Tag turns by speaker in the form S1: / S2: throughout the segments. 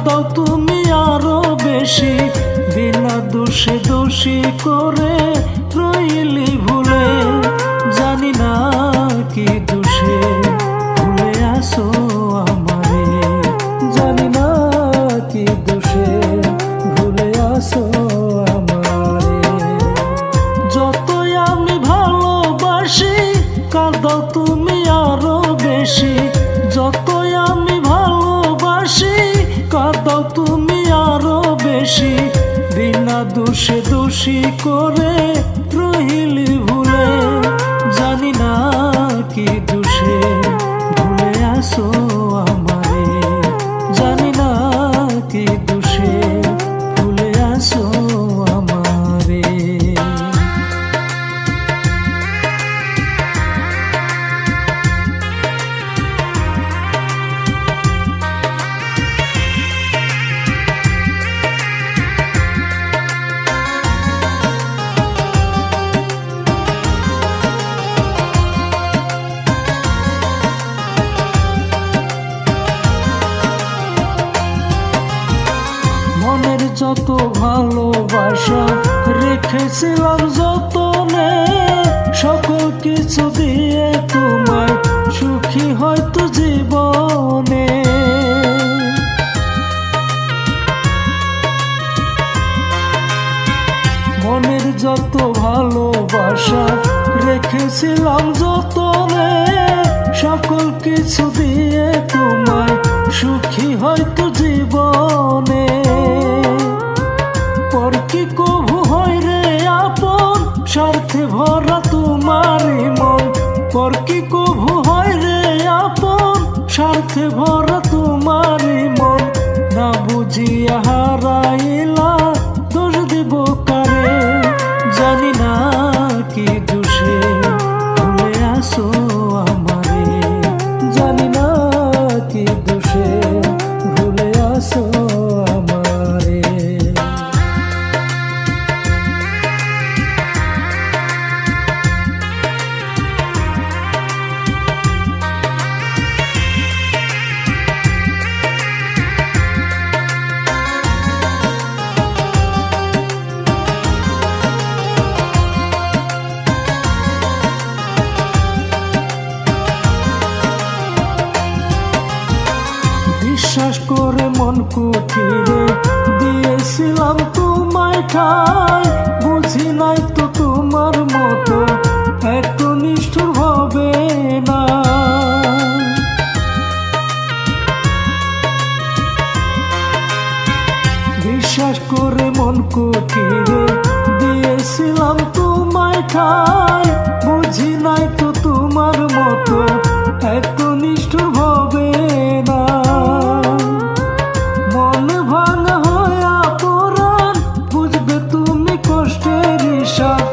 S1: কাঁদাও তুমি আরো বেশি, বিনা দোষে দোষী করে রইলি ভুলে। জানি না কি দোষে ভুলে আসো আমারে, জানি না কি দোষে ভুলে আসো আমারে। যতই আমি ভালোবাসি কাঁদাও তুমি আরো বেশি, যতই আমি ভালোবাসি কাঁদাও তুমি আরো বেশি, বিনা দোষে দোষী করে রইলি ভুলে। জানি না কি দোষে ভুলে আসো আমারে, জানি না কি দোষে ভুলে আসো আমারে। মনের যত ভালোবাসা রেখেছিলাম যতনে, সকল কিছু দিয়ে তোমায় সুখী হয়তো জীবনে। মনের যত ভালোবাসা রেখেছিলাম যতনে, সকল কিছু দিয়ে তোমায় সুখী হয়তো জীবনে। পর কি কভু হয় রে আপন, স্বার্থে ভরা তোমারই মন। পর কি কভু হয় রে আপন, স্বার্থে ভরা তোমারই মন। না বুঝিয়া হারাইলা দোষ দিব কারে, জানি না কি দোষে ভুলে আসো আমারে, জানি না কি দোষে ভুলে আসো আমারে। বিশ্বাস করে মন কুঠিরে দিয়েছিলাম তোমায় ঠাই, বুঝি নাই তো তোমার মতো এত নিষ্ঠুর হবে না। বিশ্বাস করে মন কুঠিরে দিয়েছিলাম তোমায় ঠাই, বুঝি নাই তো তোমার মতো এত নিষ্ঠুর হবে না। মন ভাঙা হইয়া পরাণ বুঝবে তুমি কষ্টের হিসাব,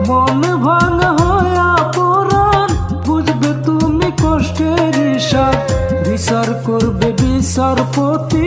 S1: মন ভাঙা হইয়া পরাণ বুঝবে তুমি কষ্টের হিসাব। বিচার করবে বিচারপতি